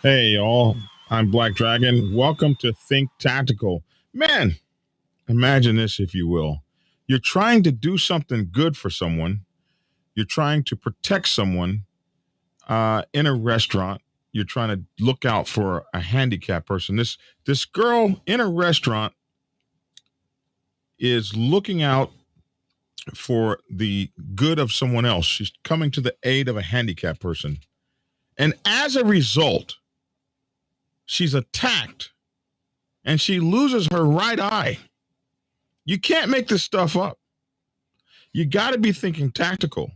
Hey, y'all. I'm Black Dragon. Welcome to Think Tactical. Man, imagine this, if you will. You're trying to do something good for someone. You're trying to protect someone in a restaurant. You're trying to look out for a handicapped person. This girl in a restaurant is looking out for the good of someone else. She's coming to the aid of a handicapped person. And as a result, she's attacked and she loses her right eye. You can't make this stuff up. You got to be thinking tactical.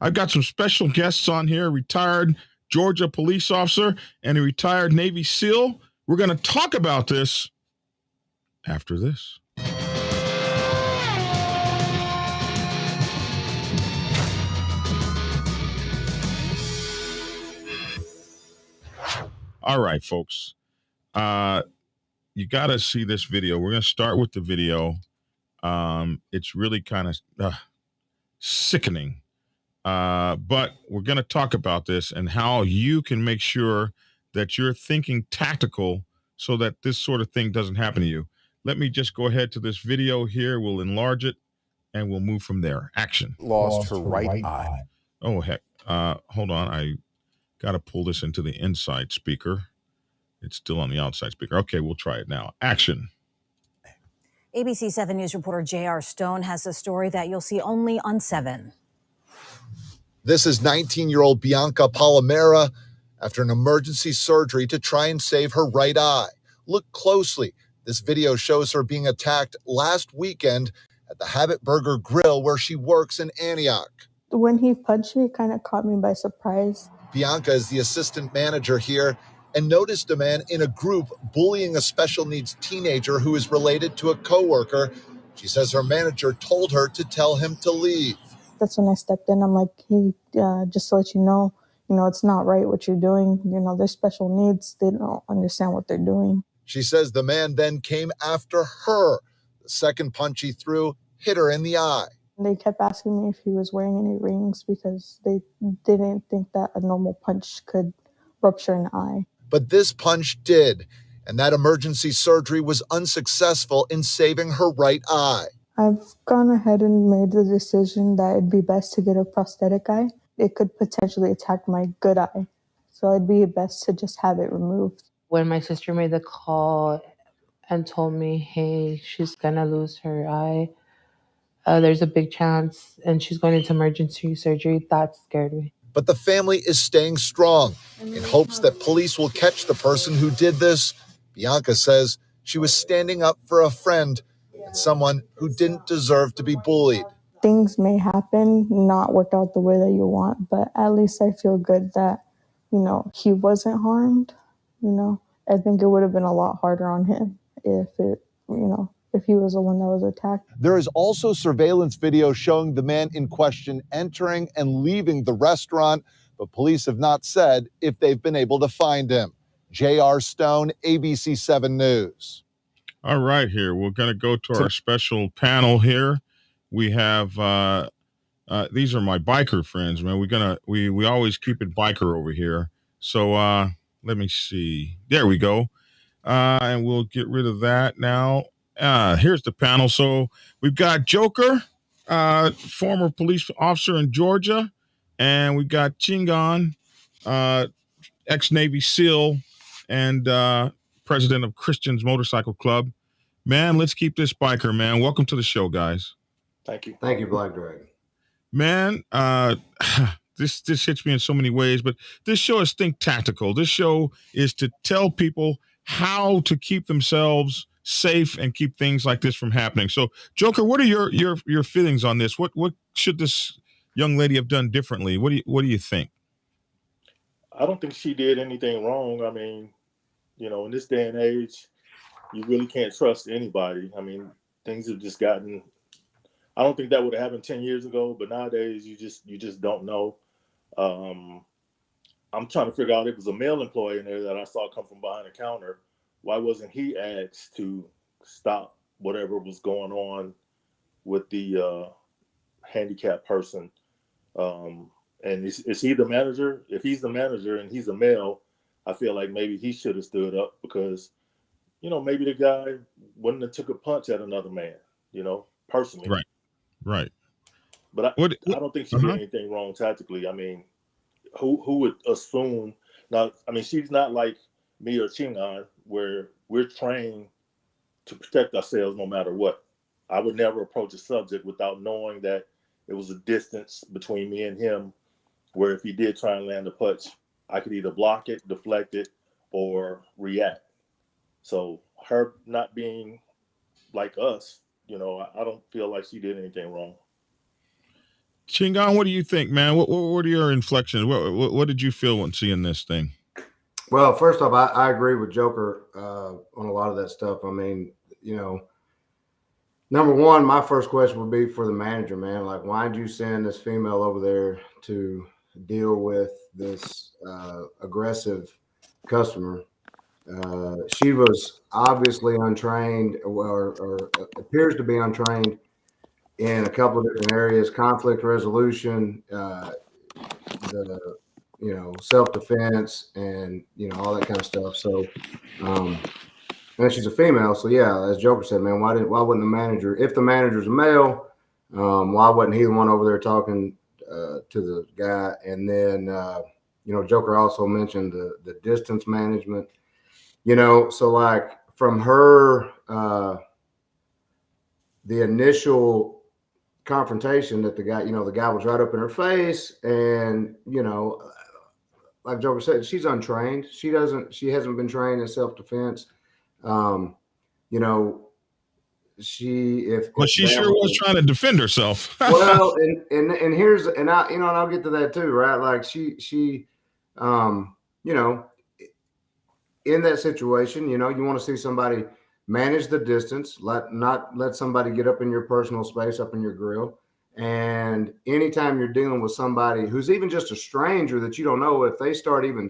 I've got some special guests on here, a retired Georgia police officer and a retired Navy SEAL. We're going to talk about this after this. All right, folks. You got to see this video. We're going to start with the video. It's really kind of sickening. But we're going to talk about this and how you can make sure that you're thinking tactical so that this sort of thing doesn't happen to you. Let me just go ahead to this video here. We'll enlarge it and we'll move from there. Action. Lost her right eye. Oh, heck. Hold on. I got to pull this into the inside speaker. It's still on the outside speaker. Okay, we'll try it now. Action. ABC 7 News reporter J.R. Stone has a story that you'll see only on 7. This is 19-year-old Bianca Palomera after an emergency surgery to try and save her right eye. Look closely. This video shows her being attacked last weekend at the Habit Burger Grill where she works in Antioch. When he punched me, it kind of caught me by surprise. Bianca is the assistant manager here and noticed a man in a group bullying a special needs teenager who is related to a coworker. She says her manager told her to tell him to leave. That's when I stepped in. I'm like, hey, just to let you know, it's not right what you're doing. They're special needs. They don't understand what they're doing. She says the man then came after her. The second punch he threw hit her in the eye. They kept asking me if he was wearing any rings because they didn't think that a normal punch could rupture an eye. But this punch did, and that emergency surgery was unsuccessful in saving her right eye. I've gone ahead and made the decision that it'd be best to get a prosthetic eye. It could potentially attack my good eye, so it'd be best to just have it removed. When my sister made the call and told me, hey, she's gonna lose her eye, there's a big chance, and she's going into emergency surgery, that scared me. But the family is staying strong in hopes that police will catch the person who did this. Bianca says she was standing up for a friend and someone who didn't deserve to be bullied. Things may happen, not work out the way that you want, but at least I feel good that, he wasn't harmed. I think it would have been a lot harder on him if he was the one that was attacked. There is also surveillance video showing the man in question entering and leaving the restaurant, but police have not said if they've been able to find him. J.R. Stone, ABC 7 News. All right, here. We're going to go to our special panel here. We have, these are my biker friends, man. We always keep it biker over here. So let me see. There we go. And we'll get rid of that now. Here's the panel. So we've got Joker, former police officer in Georgia, and we've got Chingon, ex-Navy SEAL and president of Christian's Motorcycle Club. Man, let's keep this biker, man. Welcome to the show, guys. Thank you. Thank you, Black Dragon. Man, this hits me in so many ways, but this show is Think Tactical. This show is to tell people how to keep themselves safe and keep things like this from happening. So, Joker, what are your feelings on this? What should this young lady have done differently? What do you think? I don't think she did anything wrong. I mean, in this day and age, you really can't trust anybody. I mean, things have just gotten. I don't think that would have happened 10 years ago, but nowadays you just don't know. I'm trying to figure out if it was a male employee in there that I saw come from behind the counter. Why wasn't he asked to stop whatever was going on with the handicapped person? And is he the manager? If he's the manager and he's a male, I feel like maybe he should have stood up because, maybe the guy wouldn't have took a punch at another man, personally. Right. Right. But What I don't think she did uh-huh. anything wrong tactically. I mean, who would assume? Now, I mean, she's not like me or Chingan, where we're trained to protect ourselves no matter what. I would never approach a subject without knowing that it was a distance between me and him, where if he did try and land a punch, I could either block it, deflect it, or react. So her not being like us, I don't feel like she did anything wrong. Chingon, what do you think, man? What are your inflections? What did you feel when seeing this thing? Well, first off, I agree with Joker on a lot of that stuff. I mean, number one, my first question would be for the manager, man. Like, why did you send this female over there to deal with this aggressive customer? She was obviously untrained, or appears to be untrained in a couple of different areas: conflict resolution, the self-defense, and all that kind of stuff. So, and she's a female, so yeah, as Joker said, man, why wouldn't the manager, if the manager's a male, why wasn't he the one over there talking to the guy? And then Joker also mentioned the distance management. So like from her, the initial confrontation that the guy was right up in her face, and like Joker said, she's untrained. She hasn't been trained in self-defense. Um, you know, if But she that sure was trying to defend herself. well, and here's, and I'll get to that too, right? Like she you know, in that situation, you want to see somebody manage the distance, not let somebody get up in your personal space, up in your grill. And anytime you're dealing with somebody who's even just a stranger that you don't know, if they start even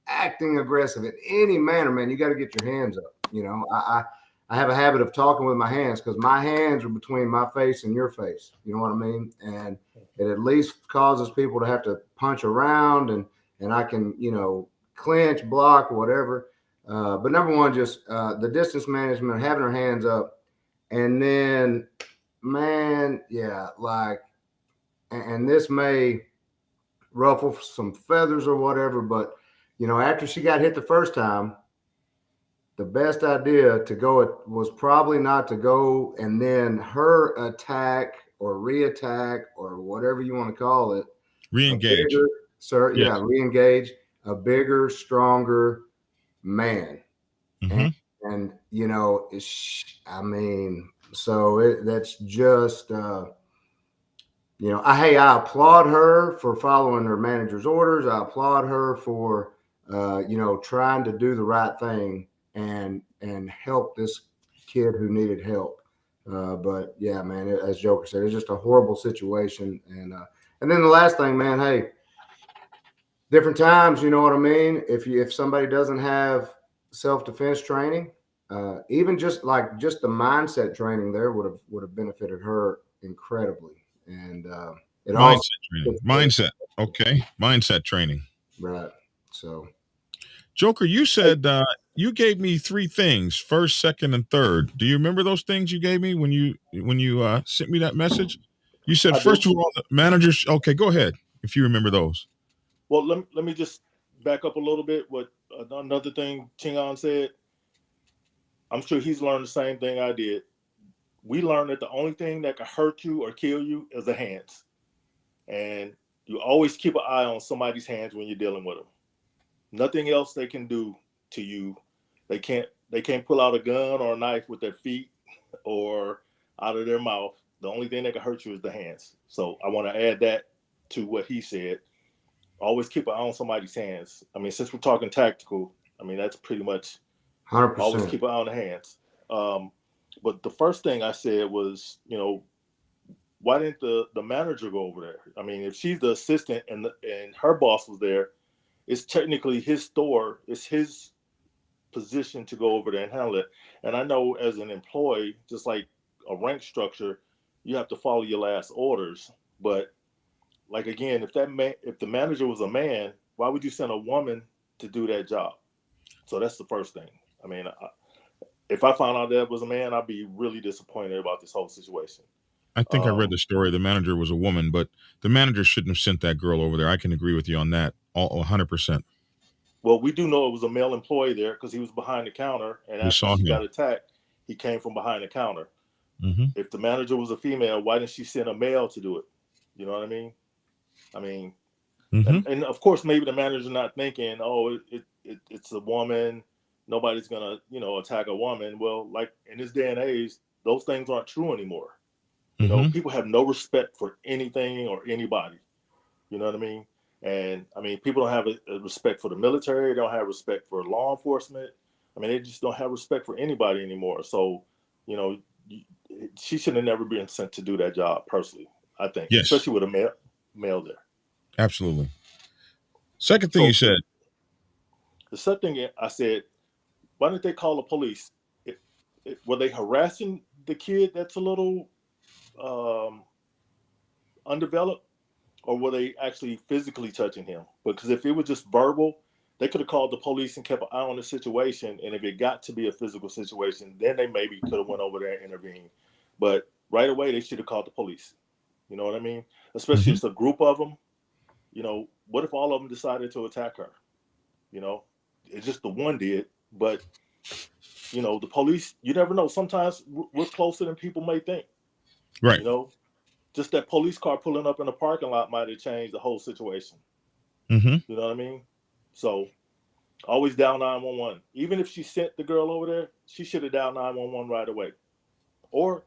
acting aggressive in any manner, man, you got to get your hands up. I have a habit of talking with my hands because my hands are between my face and your face. You know what I mean? And it at least causes people to have to punch around, and I can, clinch, block, whatever. But number one, just the distance management, having her hands up. And then, man, yeah, like, and this may ruffle some feathers or whatever, but, after she got hit the first time, the best idea to go was probably not to go and then her attack or reattack or whatever you want to call it. Re-engage. Yeah, re-engage a bigger, stronger man. Mm-hmm. And I mean, so that's just, I applaud her for following her manager's orders. I applaud her for, trying to do the right thing and help this kid who needed help. But yeah, man, as Joker said, it's just a horrible situation. And then the last thing, man, hey, different times, you know what I mean? If somebody doesn't have self-defense training, even just the mindset training there would have benefited her incredibly. And it Mindset also training. Mindset. Okay. Mindset training. right. So, Joker, you said you gave me three things: first, second, and third. Do you remember those things you gave me when you sent me that message? You said, I do. first of all, the managers. Okay, go ahead if you remember those. Well, let me just back up a little bit. What another thing Chingan said, I'm sure he's learned the same thing I did. We learned that the only thing that can hurt you or kill you is the hands. And you always keep an eye on somebody's hands when you're dealing with them. Nothing else they can do to you. They can't pull out a gun or a knife with their feet or out of their mouth. The only thing that can hurt you is the hands. So I want to add that to what he said. Always keep an eye on somebody's hands. I mean, since we're talking tactical, I mean, that's pretty much 100%. always keep an eye on the hands. But the first thing I said was, why didn't the manager go over there? I mean, if she's the assistant and her boss was there, it's technically his store. It's his position to go over there and handle it. And I know as an employee, just like a rank structure, you have to follow your last orders. But like again, if the manager was a man, why would you send a woman to do that job. So that's the first thing. I mean, if I found out that was a man, I'd be really disappointed about this whole situation. I think I read the story. The manager was a woman, but the manager shouldn't have sent that girl over there. I can agree with you on that, 100%. Well, we do know it was a male employee there because he was behind the counter, and We after saw she him. got attacked, he came from behind the counter. Mm-hmm. If the manager was a female, why didn't she send a male to do it? You know what I mean? I mean, and of course, maybe the manager's not thinking, oh, it's a woman. Nobody's gonna, attack a woman. Well, like in this day and age, those things aren't true anymore. You know, people have no respect for anything or anybody. You know what I mean? And I mean, people don't have a respect for the military. They don't have respect for law enforcement. I mean, they just don't have respect for anybody anymore. So, she should have never been sent to do that job, personally, I think. Yes. Especially with a male there. Absolutely. Second thing you said. The second thing I said, why didn't they call the police? Were they harassing the kid that's a little undeveloped? Or were they actually physically touching him? Because if it was just verbal, they could have called the police and kept an eye on the situation. And if it got to be a physical situation, then they maybe could have went over there and intervened. But right away, they should have called the police. You know what I mean? Especially if it's a group of them. What if all of them decided to attack her? It's just the one did. But, the police, you never know. Sometimes we're closer than people may think. Right. Just that police car pulling up in the parking lot might have changed the whole situation. Mm-hmm. You know what I mean? So always dial 911. Even if she sent the girl over there, she should have dialed 911 right away. Or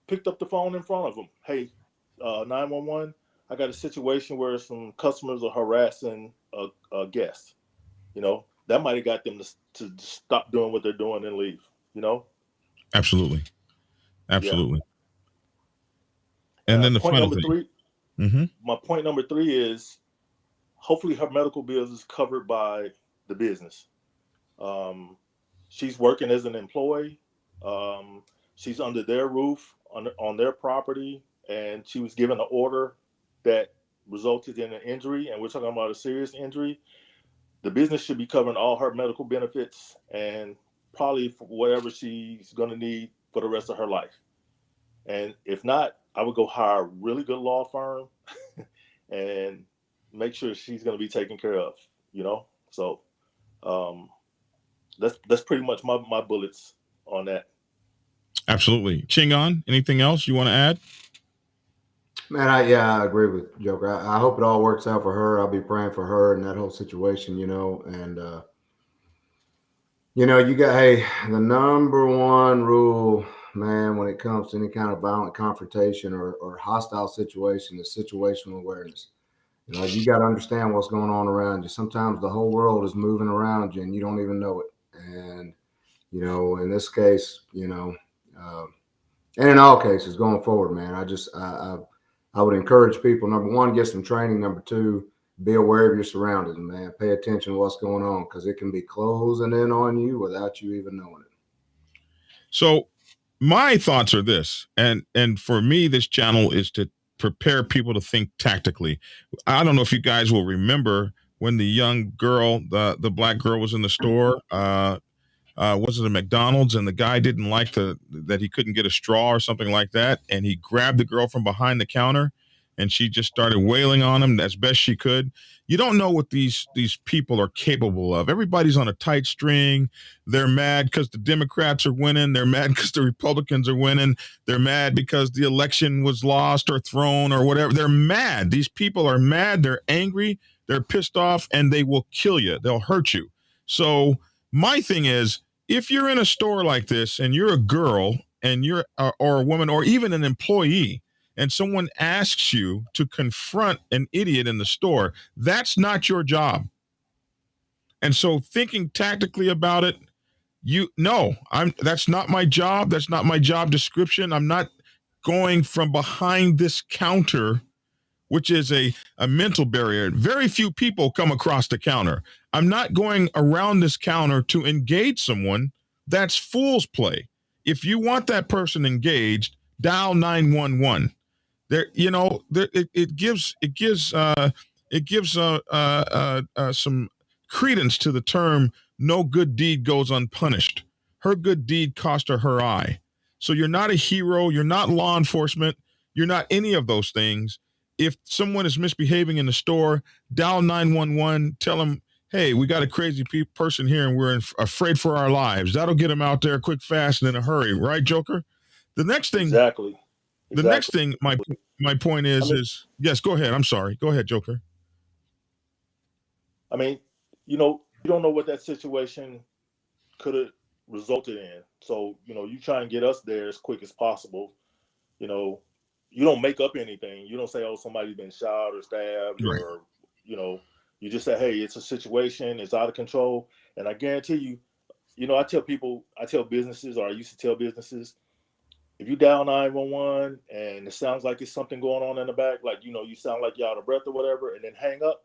picked up the phone in front of them. Hey, 911, I got a situation where some customers are harassing a guest. That might have got them to stop doing what they're doing and leave. Absolutely. Absolutely. Yeah. And then the point final number thing. 3. My point number 3 is hopefully her medical bills is covered by the business. She's working as an employee. She's under their roof on their property, and she was given an order that resulted in an injury, and we're talking about a serious injury. The business should be covering all her medical benefits and probably for whatever she's going to need for the rest of her life. And if not, I would go hire a really good law firm and make sure she's going to be taken care of, So that's pretty much my bullets on that. Absolutely. Chingon, anything else you want to add? Man, I agree with Joker. I hope it all works out for her. I'll be praying for her and that whole situation, and you got, the number one rule, man, when it comes to any kind of violent confrontation or hostile situation is situational awareness. You got to understand what's going on around you. Sometimes the whole world is moving around you and you don't even know it. And, in this case, and in all cases going forward, man, I would encourage people, number one, get some training. Number two, be aware of your surroundings, man. Pay attention to what's going on because it can be closing in on you without you even knowing it. So my thoughts are this, and for me, this channel is to prepare people to think tactically. I don't know if you guys will remember when the young girl, the black girl, was in the store. Was it a McDonald's, and the guy didn't like that he couldn't get a straw or something like that, and he grabbed the girl from behind the counter, and she just started wailing on him as best she could. You don't know what these people are capable of. Everybody's on a tight string. They're mad because the Democrats are winning. They're mad because the Republicans are winning. They're mad because the election was lost or thrown or whatever. They're mad. These people are mad. They're angry. They're pissed off, and they will kill you. They'll hurt you. So my thing is, if you're in a store like this and you're a girl and you're or a woman or even an employee, and someone asks you to confront an idiot in the store, that's not your job. And so thinking tactically about it, that's not my job. That's not my job description. I'm not going from behind this counter, which is a mental barrier. Very few people come across the counter. I'm not going around this counter to engage someone. That's fool's play. If you want that person engaged, dial 911. It gives some credence to the term "no good deed goes unpunished." Her good deed cost her eye. So you're not a hero. You're not law enforcement. You're not any of those things. If someone is misbehaving in the store, dial 911. Tell them, hey, we got a crazy person here and we're afraid for our lives. That'll get them out there quick, fast, and in a hurry. Right, Joker? The next thing. Exactly. The next thing, my point is yes, go ahead. I'm sorry. Go ahead, Joker. I mean, you don't know what that situation could have resulted in. So, you try and get us there as quick as possible. You don't make up anything. You don't say, oh, somebody's been shot or stabbed, right. or, you just say, hey, it's a situation, it's out of control. And I guarantee you, I tell businesses, or I used to tell businesses, if you dial 911 and it sounds like it's something going on in the back, like, you sound like you're out of breath or whatever, and then hang up,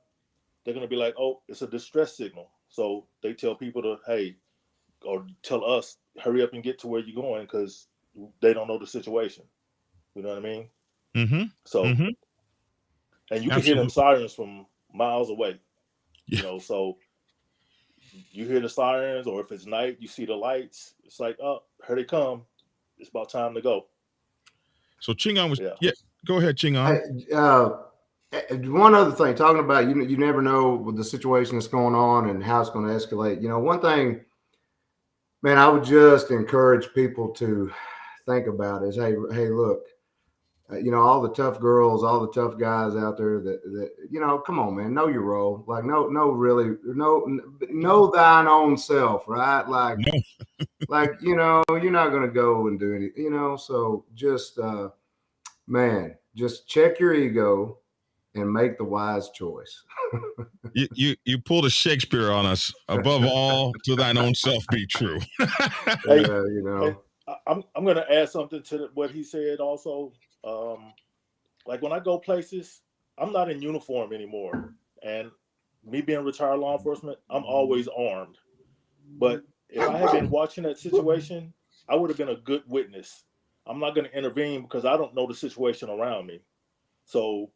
they're going to be like, oh, it's a distress signal. So they tell people to, hey, or tell us, hurry up and get to where you're going, because they don't know the situation. You know what I mean? Mm-hmm. So, and you can hear them sirens from miles away. Yeah. So you hear the sirens, or if it's night, you see the lights. It's like, oh, here they come. It's about time to go. So Chingon was, go ahead, Chingon. One other thing, talking about, you never know with the situation that's going on and how it's going to escalate. One thing, man, I would just encourage people to think about is, hey, look, all the tough girls, all the tough guys out there that come on, man, know your role. Like, know thine own self, right? Like, you're not going to go and do anything, so just, man, just check your ego and make the wise choice. you pulled a Shakespeare on us. Above all, to thine own self be true. Hey, I'm going to add something to what he said also. Like, when I go places, I'm not in uniform anymore. And me being retired law enforcement, I'm always armed. But if I had been watching that situation, I would have been a good witness. I'm not going to intervene because I don't know the situation around me. So,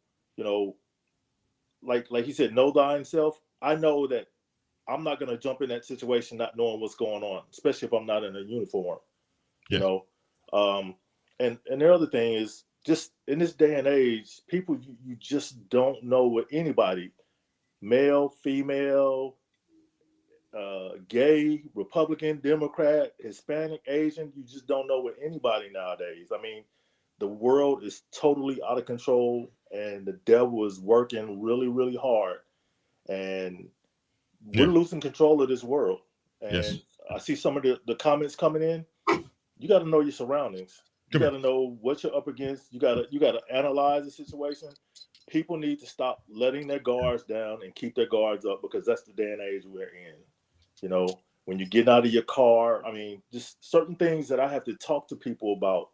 like he said, know thine self. I know that I'm not going to jump in that situation not knowing what's going on, especially if I'm not in a uniform. Yeah. And the other thing is, just in this day and age, people, you just don't know what anybody, male, female, gay, Republican, Democrat, Hispanic, Asian, you just don't know what anybody nowadays. I mean, the world is totally out of control, and the devil is working really, really hard. And we're losing control of this world. And I see some of the comments coming in. You got to know your surroundings. You got to know what you're up against. You got to analyze the situation. People need to stop letting their guards down and keep their guards up, because that's the day and age we're in. When you're getting out of your car, I mean, just certain things that I have to talk to people about.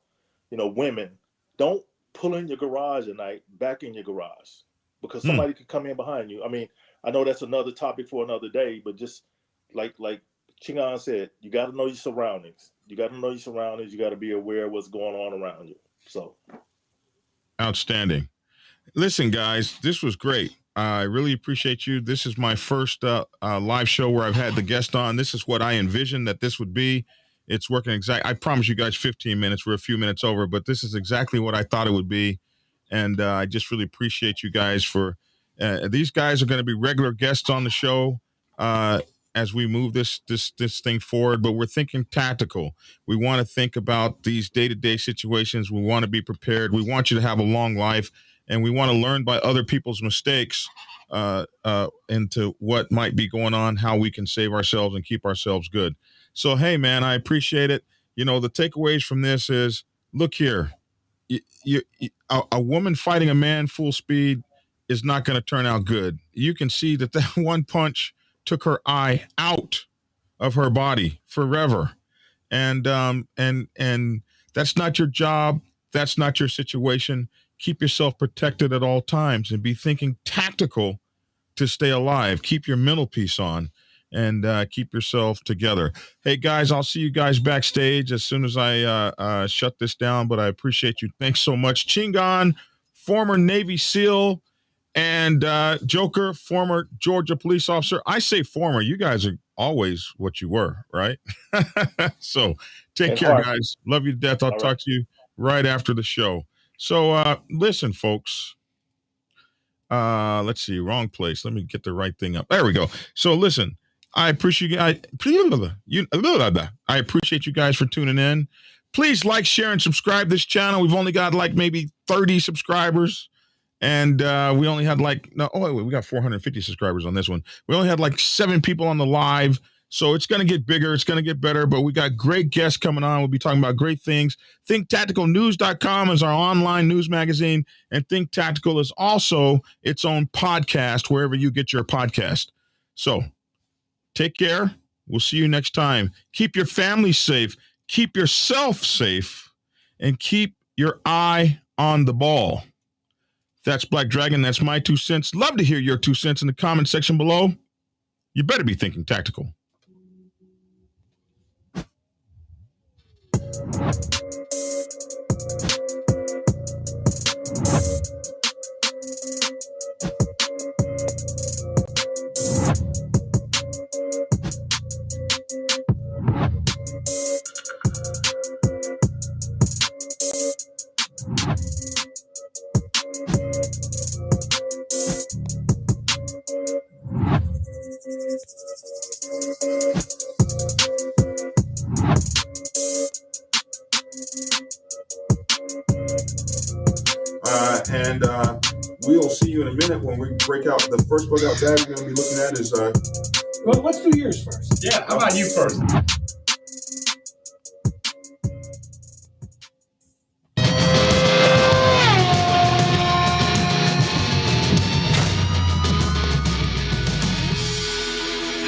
Women, don't pull in your garage at night, back in your garage, because somebody could come in behind you. I mean, I know that's another topic for another day, but just like Chingon said, you got to know your surroundings. You got to be aware of what's going on around you. So, outstanding. Listen, guys, this was great. I really appreciate you. This is my first live show where I've had the guest on. This is what I envisioned that this would be. It's working exactly. I promise you guys 15 minutes. We're a few minutes over, but this is exactly what I thought it would be. And I just really appreciate you guys for these guys are going to be regular guests on the show as we move this thing forward. But we're thinking tactical. We want to think about these day-to-day situations. We want to be prepared. We want you to have a long life, and we want to learn by other people's mistakes into what might be going on, how we can save ourselves and keep ourselves good. So, hey, man, I appreciate it. The takeaways from this is, look here, a woman fighting a man full speed is not going to turn out good. You can see that one punch took her eye out of her body forever. And that's not your job. That's not your situation. Keep yourself protected at all times and be thinking tactical to stay alive. Keep your mental peace on and keep yourself together. Hey, guys, I'll see you guys backstage as soon as I shut this down, but I appreciate you. Thanks so much. Chingon, former Navy SEAL, And Joker, former Georgia police officer. I say former. You guys are always what you were, right? So take And care, Hart. guys. Love you to death. I'll All talk right. to you right after the show. So listen, folks. Let's see, wrong place. Let me get the right thing up. There we go. So listen, I appreciate I appreciate you guys for tuning in. Please like, share, and subscribe this channel. We've only got like maybe 30 subscribers. And we only had we got 450 subscribers on this one. We only had like 7 people on the live. So it's going to get bigger. It's going to get better. But we got great guests coming on. We'll be talking about great things. ThinkTacticalNews.com is our online news magazine. And Think Tactical is also its own podcast, wherever you get your podcast. So take care. We'll see you next time. Keep your family safe. Keep yourself safe. And keep your eye on the ball. That's Black Dragon. That's my 2 cents. Love to hear your 2 cents in the comment section below. You better be thinking tactical. And we'll see you in a minute when we break out the first bug out bag we're going to be looking at is. Well, let's do yours first. Yeah, how about you first?